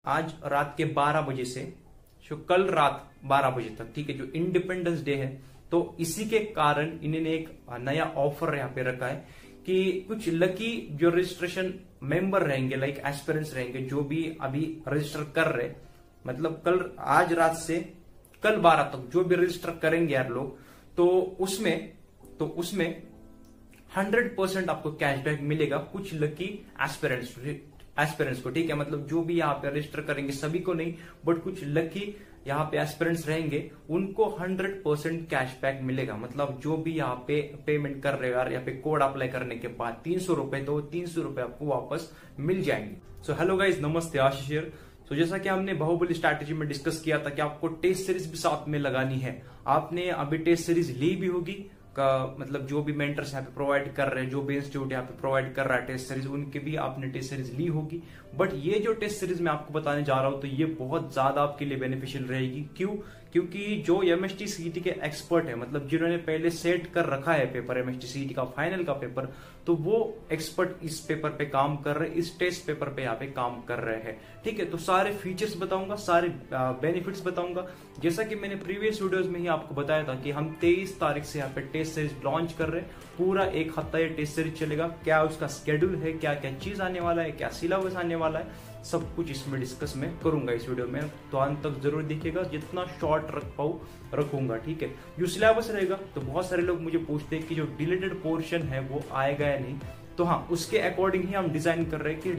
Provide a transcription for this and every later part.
आज रात के 12 बजे से कल रात 12 बजे तक, ठीक है, जो इंडिपेंडेंस डे है, तो इसी के कारण इन्होंने एक नया ऑफर यहाँ पे रखा है कि कुछ लकी जो रजिस्ट्रेशन मेंबर रहेंगे, लाइक एस्पिरेंट्स रहेंगे, जो भी अभी रजिस्टर कर रहे, मतलब कल आज रात से कल 12 तक जो भी रजिस्टर करेंगे यार लोग, तो उसमें 100% आपको कैशबैक मिलेगा कुछ लकी एस्पिरेंट्स को, ठीक है। मतलब जो भी यहाँ पे रजिस्टर करेंगे, सभी को नहीं, बट कुछ लकी यहाँ पे एस्पिरेंट्स रहेंगे, उनको 100% कैशबैक मिलेगा। मतलब जो भी यहाँ पे पेमेंट कर रहे हो यार, यहाँ पे कोड अप्लाई करने के बाद 300 रुपए, तो 300 रुपए आपको वापस मिल जाएंगे। सो हेलो गाइज, नमस्ते, आशीष हियर। तो जैसा कि हमने बाहुबली स्ट्रैटेजी में डिस्कस किया था कि आपको टेस्ट सीरीज भी साथ में लगानी है। आपने अभी टेस्ट सीरीज ली भी होगी का, मतलब जो भी मेंटर्स यहाँ पे प्रोवाइड कर रहे हैं, जो भी इंस्टीट्यूट यहाँ पे प्रोवाइड कर रहा है टेस्ट सीरीज, उनके भी आपने टेस्ट सीरीज ली होगी। बट ये जो टेस्ट सीरीज मैं आपको बताने जा रहा हूं, तो ये बहुत ज्यादा आपके लिए बेनिफिशियल रहेगी। क्यों? क्योंकि जो एमएसटी सीईटी के एक्सपर्ट है, मतलब जिन्होंने पहले सेट कर रखा है पेपर, एमएसटी सीईटी का फाइनल का पेपर, तो वो एक्सपर्ट इस पेपर पे काम कर रहे हैं, इस टेस्ट पेपर पे यहाँ पे काम कर रहे हैं, ठीक है। तो सारे फीचर्स बताऊंगा, सारे बेनिफिट्स बताऊंगा। जैसा कि मैंने प्रीवियस वीडियोस में ही आपको बताया था कि हम 23 तारीख से यहाँ पे टेस्ट सीरीज लॉन्च कर रहे हैं। पूरा एक हफ्ता ये टेस्ट सीरीज चलेगा। क्या उसका स्केड्यूल है, क्या क्या चीज आने वाला है, क्या सिलेबस आने वाला है, सब कुछ इसमें डिस्कस मैं करूंगा इस वीडियो में। तो अंत तक जरूर देखिएगा, जितना शॉर्ट रख पाऊं रखूंगा, ठीक है। जो सिलेबस रहेगा, तो बहुत सारे लोग मुझे पूछते हैं कि जो डिलीटेड पोर्शन है वो आएगा या नहीं, तो हाँ, उसके अकॉर्डिंग ही हम डिजाइन कर रहे हैं कि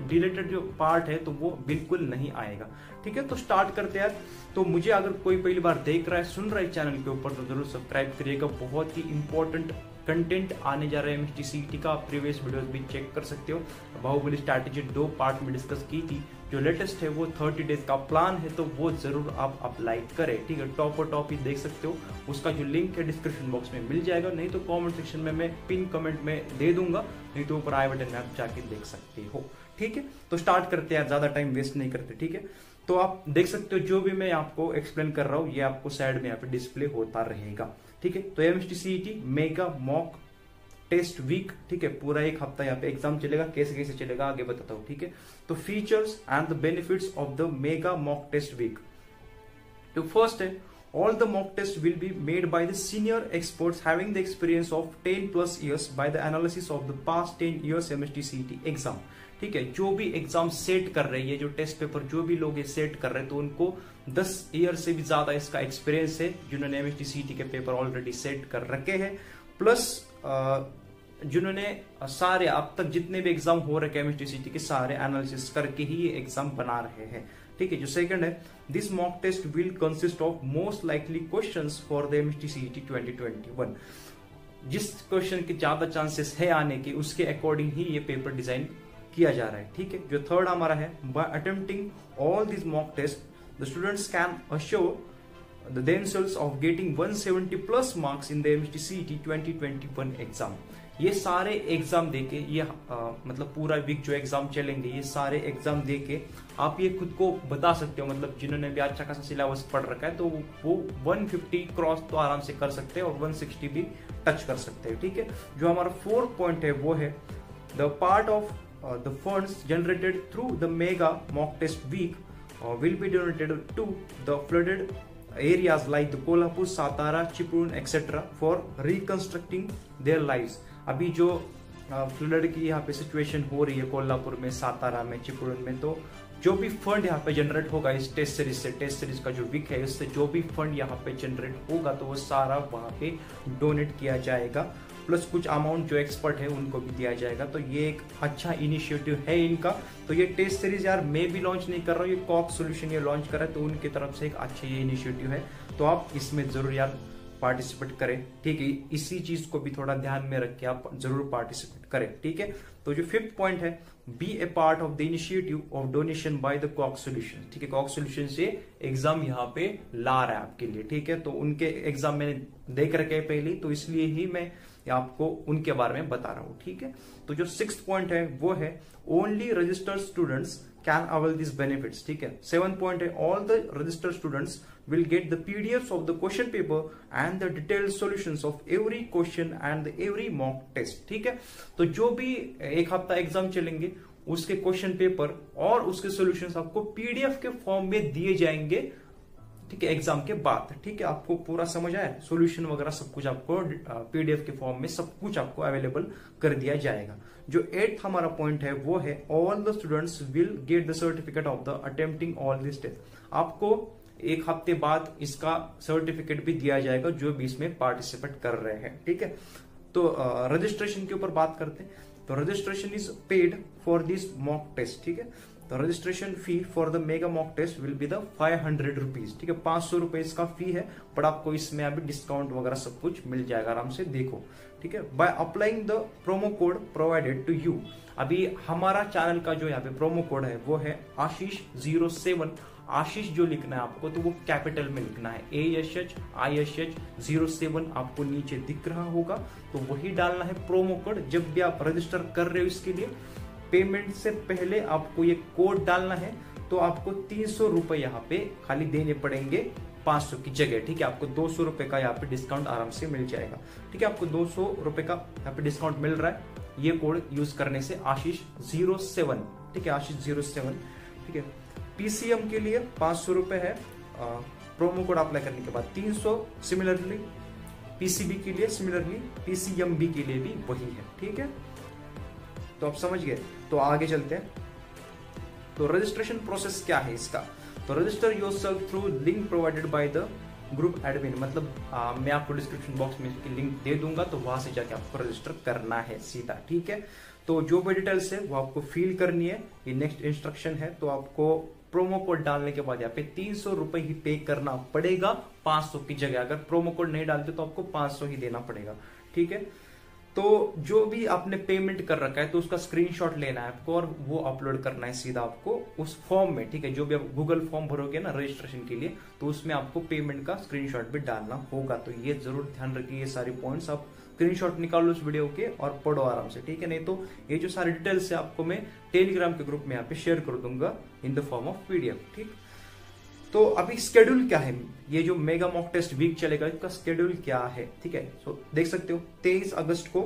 डिलीटेड जो पार्ट है तो वो बिल्कुल नहीं आएगा, ठीक है। तो स्टार्ट करते हैं यार। तो मुझे अगर कोई पहली बार देख रहा है, सुन रहा है चैनल के ऊपर, तो जरूर सब्सक्राइब करिएगा। बहुत ही इंपॉर्टेंट कंटेंट आने जा रहा है एमएसटी सीईटी का। आप प्रीवियस वीडियोस भी चेक कर सकते हो। बाहुबली स्ट्रैटेजी 2 पार्ट में डिस्कस की थी। जो लेटेस्ट है वो 30 डेज का प्लान है, तो वो जरूर आप अप्लाई करें, ठीक है। टॉप और टॉप ही देख सकते हो। उसका जो लिंक है डिस्क्रिप्शन बॉक्स में मिल जाएगा, नहीं तो कमेंट सेक्शन में मैं पिन कमेंट में दे दूंगा, नहीं तो ऊपर आई बटन में आप जाके देख सकते हो, ठीक है। तो स्टार्ट करते हैं, ज्यादा टाइम वेस्ट नहीं करते, ठीक है। तो आप देख सकते हो जो भी मैं आपको एक्सप्लेन कर रहा हूँ, ये आपको साइड में यहाँ पे डिस्प्ले होता रहेगा, ठीक है। तो MST CET mega mock test week, ठीक है, पूरा एक हफ्ता यहाँ पे एग्जाम चलेगा। कैसे कैसे चलेगा आगे बताता हूँ, ठीक है। तो features and the benefits of the mega mock test week. तो फर्स्ट है, all the mock tests will be made by the senior experts having the experience of 10+ years by the analysis of the past 10 years MST CET exam, ठीक है। जो भी exam set कर रहे हैं, ये जो टेस्ट पेपर जो भी लोग ये सेट कर रहे हैं, तो उनको 10 ईयर से भी ज्यादा इसका एक्सपीरियंस है, जिन्होंने एमएसटी सीईटी के पेपर ऑलरेडी सेट कर रखे हैं, प्लस जिन्होंने सारे अब तक जितने भी एग्जाम हो रखे एमएसटी सीईटी के सारे एनालिसिस करके ही ये एग्जाम बना रहे हैं, ठीक है। जो सेकंड है, this mock test will consist of most likely questions for the MST CET 2021। जिस क्वेश्चन के ज्यादा चांसेस है आने के, उसके अकॉर्डिंग ही ये पेपर डिजाइन किया जा रहा है, ठीक है। जो थर्ड हमारा है, by attempting all this mock test the students can assure themselves of getting 170+ marks in the MST CET 2021 exam. ये सारे एग्जाम देके, ये मतलब पूरा वीक जो एग्जाम चलेंगे, ये सारे एग्जाम देके आप ये खुद को बता सकते हो, मतलब जिन्होंने भी अच्छा खासा सिलेबस पढ़ रखा है, तो वो 150 क्रॉस तो आराम से कर सकते हैं और 160 भी टच कर सकते हैं, ठीक है। जो हमारा 4th पॉइंट है वो है, the part of the funds generated through the mega mock test week will be donated to the flooded areas like the Kolhapur, Satara, Chiprun, etc. for reconstructing their lives। अभी जो flood की यहाँ पे situation हो रही है कोल्हापुर में, सातारा में, चिपळूण में, तो जो भी फंड यहाँ पे जनरेट होगा इस टेस्ट सीरीज से, टेस्ट सीरीज का जो वीक है, इससे जो भी फंड यहाँ पे जनरेट होगा, तो वो सारा वहां पे डोनेट किया जाएगा, प्लस कुछ अमाउंट जो एक्सपर्ट है उनको भी दिया जाएगा। तो ये एक अच्छा इनिशिएटिव है इनका। तो ये टेस्ट सीरीज यार मैं भी लॉन्च नहीं कर रहा हूँ, ये कॉक्स सॉल्यूशन ये लॉन्च कर रहा है, तो उनकी तरफ से एक अच्छा ये इनिशिएटिव है। तो आप इसमें जरूर यार पार्टिसिपेट करें, ठीक है। इसी चीज को भी थोड़ा ध्यान में रख के आप जरूर पार्टिसिपेट करें, ठीक है। तो जो 5th पॉइंट है, be a part of the initiative of donation by the Cox solution, ठीक है। कॉक्स सॉल्यूशन से एग्जाम यहाँ पे ला रहा है आपके लिए, ठीक है। तो उनके एग्जाम मैंने देख रखे हैं पहले, तो इसलिए ही मैं आपको उनके बारे में बता रहा हूँ, ठीक है। तो जो 6th पॉइंट है वो है, only registered students can avail this benefits, ठीक है। 7th पॉइंट है, all the registered students will get the PDFs of the question paper and the detailed solutions of every question and every mock test, ठीक है। तो जो भी एक हफ्ता एग्जाम चलेंगे, उसके क्वेश्चन पेपर और उसके सॉल्यूशंस आपको पीडीएफ के फॉर्म में दिए जाएंगे, ठीक है, एग्जाम के बाद। ठीक है, आपको पूरा समझ आया, सॉल्यूशन वगैरह सब कुछ आपको पीडीएफ के फॉर्म में सब कुछ आपको अवेलेबल कर दिया जाएगा। जो 8th हमारा पॉइंट है वो है all the students will get the certificate of the attempting all this test. आपको एक हफ्ते बाद इसका सर्टिफिकेट भी दिया जाएगा जो भी इसमें पार्टिसिपेट कर रहे हैं। ठीक है, तो रजिस्ट्रेशन के ऊपर बात करते हैं। तो registration is paid for this mock test. ठीक है, तो registration fee for the mega mock test will be the 500 rupees. ठीक है, 500 रुपए इसका फी है, बट आपको इसमें अभी डिस्काउंट वगैरह सब कुछ मिल जाएगा, आराम से देखो। ठीक है, by applying the promo code provided to you. अभी हमारा चैनल का जो यहाँ पे प्रोमो कोड है वो है आशीष 07। आशीष जो लिखना है आपको तो वो कैपिटल में लिखना है, ASHISH 07 आपको नीचे दिख रहा होगा, तो वही डालना है प्रोमो कोड। जब भी आप रजिस्टर कर रहे हो इसके लिए पेमेंट से पहले आपको ये कोड डालना है, तो आपको 300 रुपए यहाँ पे खाली देने पड़ेंगे 500 की जगह। ठीक है, आपको 200 रुपए का यहाँ पे डिस्काउंट आराम से मिल जाएगा। ठीक है, आपको 200 रुपए का यहाँ पे डिस्काउंट मिल रहा है ये कोड यूज करने से, आशीष 07। ठीक है, आशीष 07। ठीक है, पीसीएम के लिए 500 रुपए है प्रोमो कोड अप्लाई करने के बाद 300। सिमिलरली पीसीबी के लिए, सिमिलरली पीसीएमबी के लिए भी वही है। ठीक है, तो आप समझ गए। तो आगे चलते हैं। तो रजिस्ट्रेशन प्रोसेस क्या है इसका? तो register yourself through link provided by the group admin. मतलब मैं आपको डिस्क्रिप्शन बॉक्स में इसकी लिंक दे दूंगा, तो वहां से जाके आपको रजिस्टर करना है सीधा। ठीक है, तो जो भी डिटेल्स है वो आपको फिल करनी है, ये नेक्स्ट इंस्ट्रक्शन है। तो आपको प्रोमो कोड डालने के बाद यहाँ पे 300 रुपए ही पे करना पड़ेगा 500 की जगह। अगर प्रोमो कोड नहीं डालते तो आपको 500 ही देना पड़ेगा। ठीक है, तो जो भी आपने पेमेंट कर रखा है तो उसका स्क्रीनशॉट लेना है आपको और वो अपलोड करना है सीधा आपको उस फॉर्म में। ठीक है, जो भी आप गूगल फॉर्म भरोगे ना रजिस्ट्रेशन के लिए, तो उसमें आपको पेमेंट का स्क्रीनशॉट भी डालना होगा। तो ये जरूर ध्यान रखिए, ये सारे पॉइंट्स आप स्क्रीनशॉट निकालो इस वीडियो के और पढ़ो आराम से। ठीक है, नहीं तो ये जो सारी डिटेल्स है आपको मैं टेलीग्राम के ग्रुप में यहाँ पे शेयर कर दूंगा in the form of PDF। ठीक, तो अभी स्केड्यूल क्या है, ये जो मेगा मॉक टेस्ट वीक चलेगा इसका स्केड्यूल क्या है? ठीक है, तो देख सकते हो 23 अगस्त को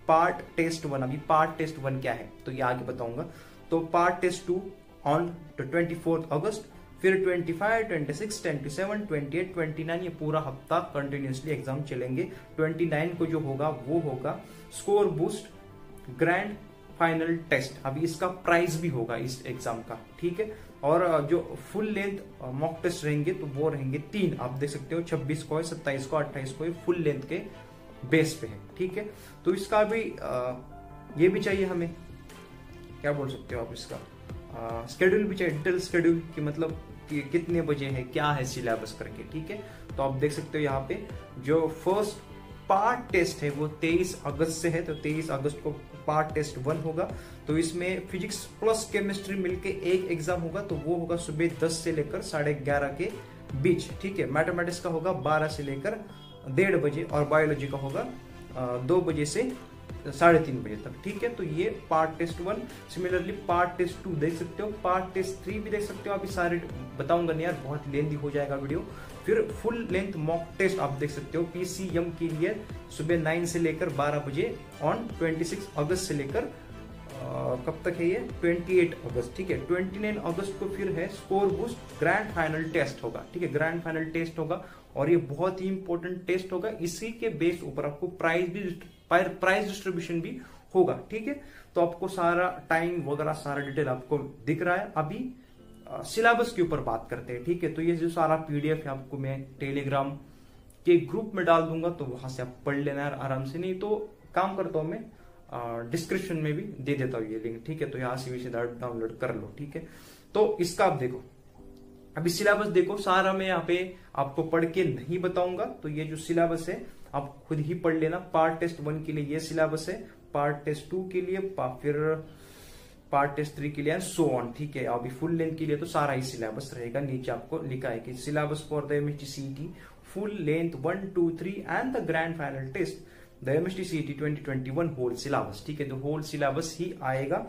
पार्ट टेस्ट 1। अभी पार्ट टेस्ट 1 क्या है तो ये आगे बताऊंगा। तो पार्ट टेस्ट 2 ऑन 24 अगस्त, फिर 25, 26, 27, 28, 29 ये पूरा हफ्ता कंटिन्यूसली एग्जाम चलेंगे। 29 को जो होगा वो होगा score boost grand final test. अभी इसका प्राइज भी होगा इस एग्जाम का। ठीक है, और जो फुल लेंथ मॉक टेस्ट रहेंगे तो वो रहेंगे 3। आप देख सकते हो 26 को है, 27 को, 28 को फुल लेंथ के बेस पे है। ठीक है, तो इसका भी ये भी चाहिए हमें, क्या बोल सकते हो आप, इसका स्केड्यूल भी चाहिए, डिटेल स्केड्यूल की मतलब कि कितने बजे है, क्या है सिलेबस करके। ठीक है, तो आप देख सकते हो यहाँ पे जो फर्स्ट पार्ट टेस्ट है वो 23 अगस्त से है। तो 23 अगस्त को पार्ट टेस्ट 1 होगा। तो इसमें फिजिक्स प्लस केमिस्ट्री मिलके एक एग्जाम होगा, तो वो होगा सुबह 10 से लेकर 11:30 के बीच। ठीक है, मैथमेटिक्स का होगा 12 से लेकर 1:30 बजे और बायोलॉजी का होगा 2 बजे से 3:30 बजे तक। ठीक है, तो ये part test 1। Similarly part test 2 देख सकते हो, पार्ट टेस्ट 3 भी देख सकते हो। अभी सारे बताऊंगा नहीं यार, बहुत लेंथी हो जाएगा वीडियो। फिर फुल लेंथ मॉक टेस्ट आप देख सकते हो PCM के लिए सुबह 9 से लेकर 12 बजे ऑन 26 अगस्त से लेकर कब तक है ये 28 अगस्त। ठीक है, 29 अगस्त को फिर है score boost grand final test होगा। ठीक है, ग्रैंड फाइनल टेस्ट होगा और ये बहुत ही इंपॉर्टेंट टेस्ट होगा। इसी के बेस ऊपर आपको प्राइज डिस्ट्रीब्यूशन भी होगा। ठीक है, तो आपको सारा टाइम वगैरह सारा डिटेल आपको दिख रहा है। अभी सिलेबस के ऊपर बात करते हैं। ठीक है, तो ये जो सारा PDF है आपको मैं टेलीग्राम के ग्रुप में डाल दूंगा, तो वहां से आप पढ़ लेना है आराम से। नहीं तो काम करता हूं मैं डिस्क्रिप्शन में भी दे देता हूँ ये लिंक। ठीक है, तो यहाँ से भी सीधा डाउनलोड कर लो। ठीक है, तो इसका आप देखो, अभी सिलेबस देखो सारा मैं यहाँ पे आपको पढ़ के नहीं बताऊंगा। तो ये जो सिलेबस है आप खुद ही पढ़ लेना। पार्ट टेस्ट 1 के लिए ये सिलेबस है, पार्ट टेस्ट 2 के लिए, फिर पार्ट टेस्ट 3 के लिए एंड सो ऑन। ठीक है, अभी फुल लेंथ के लिए तो सारा ही सिलेबस रहेगा। नीचे आपको लिखा है कि syllabus for the MST CET full length 1, 2, 3 and the grand final test the MST CET 2021 whole syllabus. ठीक है, तो होल सिलेबस ही आएगा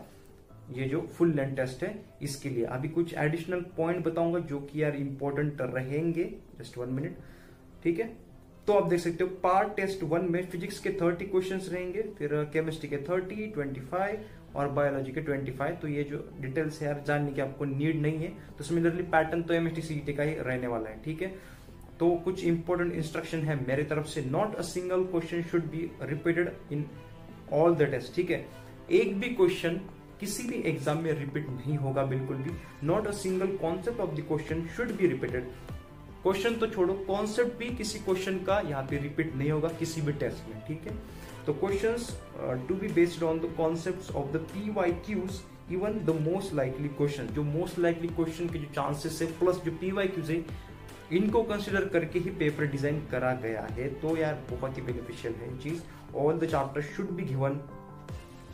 ये जो फुल लेंथ टेस्ट है इसके लिए। अभी कुछ एडिशनल पॉइंट बताऊंगा जो कि यार इंपॉर्टेंट रहेंगे। Just 1 minute. ठीक है, तो आप देख सकते हो पार्ट टेस्ट 1 में फिजिक्स के 30 क्वेश्चंस रहेंगे, फिर केमिस्ट्री के 30, 25 और बायोलॉजी के 25। तो ये जो डिटेल्स है यार जानने की आपको नीड नहीं है। तो सिमिलरली पैटर्न तो एमएसटी सीईटी का ही रहने वाला है, ठीक है। तो कुछ इंपॉर्टेंट इंस्ट्रक्शन है मेरे तरफ से। Not a single question should be repeated in all the test, ठीक है। एक भी क्वेश्चन किसी भी एग्जाम में रिपीट नहीं होगा बिल्कुल भी। Not a single concept of the question should be repeated. Question तो छोड़ो, कॉन्सेप्ट भी किसी क्वेश्चन का यहाँ पे रिपीट नहीं होगा किसी भी टेस्ट में, ठीक है। तो questions to be based on the concepts of the PYQs, even the most likely question, जो मोस्ट लाइकली क्वेश्चन के जो चांसेस है प्लस जो PYQs है, इनको कंसिडर करके ही पेपर डिजाइन करा गया है। तो यार बहुत ही बेनिफिशियल है चीज। All the chapter should be given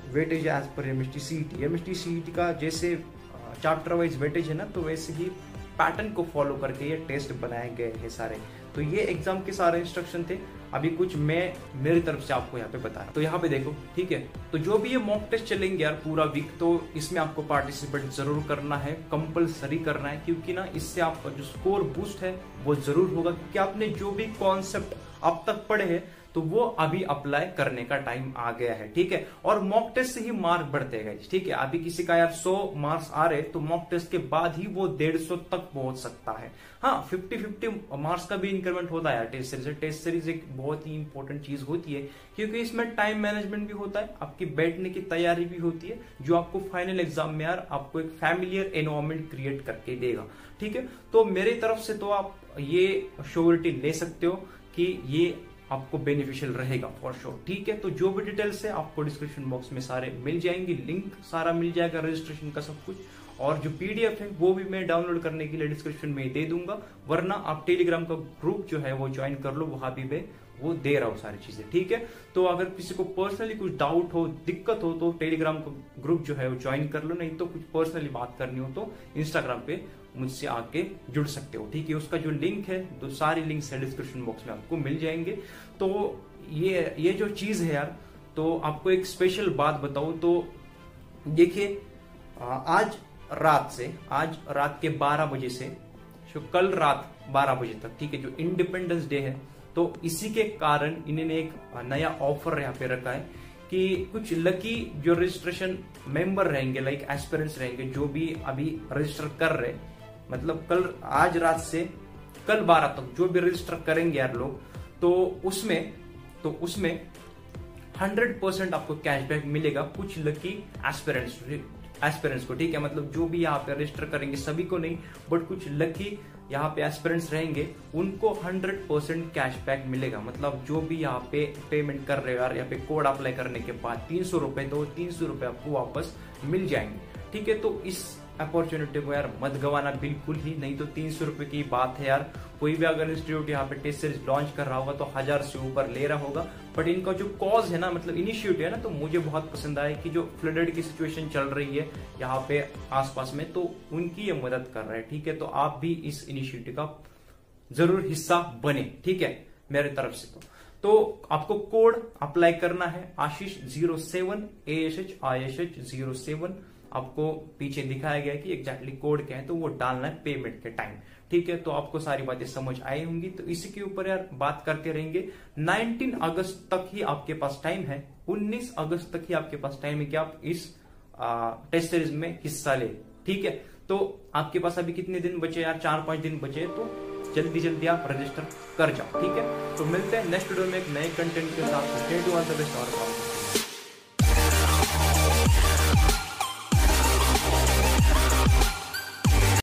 weightage as per MST CET. MST CET का जैसे चैप्टर वाइज वेटेज है ना, तो वैसे ही पैटर्न को फॉलो करके ये टेस्ट बनाए गए हैं सारे। तो ये एग्जाम के सारे इंस्ट्रक्शन थे। अभी कुछ मैं मेरी तरफ से आपको यहाँ पे बता रहा। तो यहाँ पे देखो, ठीक है। तो जो भी ये मॉक टेस्ट चलेंगे यार पूरा वीक, तो इसमें आपको पार्टिसिपेट जरूर करना है, कंपलसरी करना है, क्योंकि ना इससे आपका जो स्कोर बूस्ट है वो जरूर होगा। क्योंकि आपने जो भी कॉन्सेप्ट अब तक पढ़े हैं तो वो अभी अप्लाई करने का टाइम आ गया है, ठीक है। और मॉक टेस्ट से ही मार्क बढ़ते गए, ठीक है। अभी किसी का यार 100 मार्क्स आ रहे तो मॉक टेस्ट के बाद ही वो 150 तक पहुंच सकता है। हाँ, 50-50 मार्क्स का भी इंक्रीमेंट होता है टेस्ट सीरीज। टेस्ट सीरीज एक बहुत ही इंपॉर्टेंट चीज होती है, क्योंकि इसमें टाइम मैनेजमेंट भी होता है, आपकी बैठने की तैयारी भी होती है, जो आपको फाइनल एग्जाम में यार आपको एक फैमिलियर एनवायरमेंट क्रिएट करके देगा, ठीक है। तो मेरी तरफ से तो आप ये श्योरिटी ले सकते हो कि ये आपको बेनिफिशियल रहेगा फॉर श्योर, ठीक है। तो जो भी डिटेल्स है आपको डिस्क्रिप्शन बॉक्स में सारे मिल जाएंगे, लिंक सारा मिल जाएगा रजिस्ट्रेशन का सब कुछ। और जो PDF है वो भी मैं डाउनलोड करने के लिए डिस्क्रिप्शन में दे दूंगा, वरना आप टेलीग्राम का ग्रुप जो है वो ज्वाइन कर लो, वहां भी मैं वो दे रहा हूँ सारी चीजें, ठीक है। तो अगर किसी को पर्सनली कुछ डाउट हो, दिक्कत हो, तो टेलीग्राम का ग्रुप जो है वो ज्वाइन कर लो। नहीं तो कुछ पर्सनली बात करनी हो तो इंस्टाग्राम पे मुझसे आके जुड़ सकते हो, ठीक है। उसका जो लिंक है, तो सारी लिंक्स है डिस्क्रिप्शन बॉक्स में आपको मिल जाएंगे। तो ये जो चीज है यार, तो आपको एक स्पेशल बात बताऊं तो देखिए, आज रात के 12 बजे से कल रात 12 बजे तक, ठीक है, जो इंडिपेंडेंस डे है, तो इसी के कारण इन्होंने एक नया ऑफर यहाँ पे रखा है कि कुछ लकी जो रजिस्ट्रेशन मेंबर रहेंगे, लाइक एस्पिरेंट्स रहेंगे, जो भी अभी रजिस्टर कर रहे, मतलब आज रात से कल 12 तक जो भी रजिस्टर करेंगे यार लोग, तो उसमें 100% आपको कैशबैक मिलेगा कुछ लकी एस्पिरेंट्स को, ठीक है। मतलब जो भी यहाँ पे रजिस्टर करेंगे, सभी को नहीं, बट कुछ लकी यहाँ पे एस्पिरेंट्स रहेंगे, उनको 100% कैशबैक मिलेगा। मतलब जो भी यहाँ पे पेमेंट कर रहे हो यार, यहाँ पे कोड अप्लाई करने के बाद 300 रुपए, तो 300 रुपए आपको वापस मिल जाएंगे, ठीक है। तो इस अपॉर्चुनिटी को यार मत गवाना बिल्कुल ही नहीं। तो 300 रुपए की बात है यार। कोई भी अगर इंस्टीट्यूट यहाँ पे टेस्ट सीरीज लॉन्च कर रहा होगा तो 1000 से ऊपर ले रहा होगा, बट इनका जो कॉज है ना, मतलब इनिशिएटिव है ना, तो मुझे बहुत पसंद आया कि जो फ्लडेड की सिचुएशन चल रही है यहाँ पे आसपास में, तो उनकी ये मदद कर रहा है, ठीक है। तो आप भी इस इनिशिएटिव का जरूर हिस्सा बने, ठीक है, मेरे तरफ से। तो आपको कोड अप्लाई करना है आशीष 07 ASH 07। आपको पीछे दिखाया गया है कि एग्जैक्टली कोड क्या है, तो वो डालना है पेमेंट के टाइम, ठीक है। तो आपको सारी बातें समझ आई होंगी। तो इसी के ऊपर यार बात करते रहेंगे। 19 अगस्त तक ही आपके पास टाइम है, 19 अगस्त तक ही आपके पास टाइम है कि आप इस टेस्ट सीरीज में हिस्सा ले, ठीक है। तो आपके पास अभी कितने दिन बचे यार? 4-5 दिन बचे, तो जल्दी आप रजिस्टर कर जाओ, ठीक है। तो मिलते हैं नेक्स्ट वीडियो में एक नए कंटेंट के साथ। Stay tuned all the best और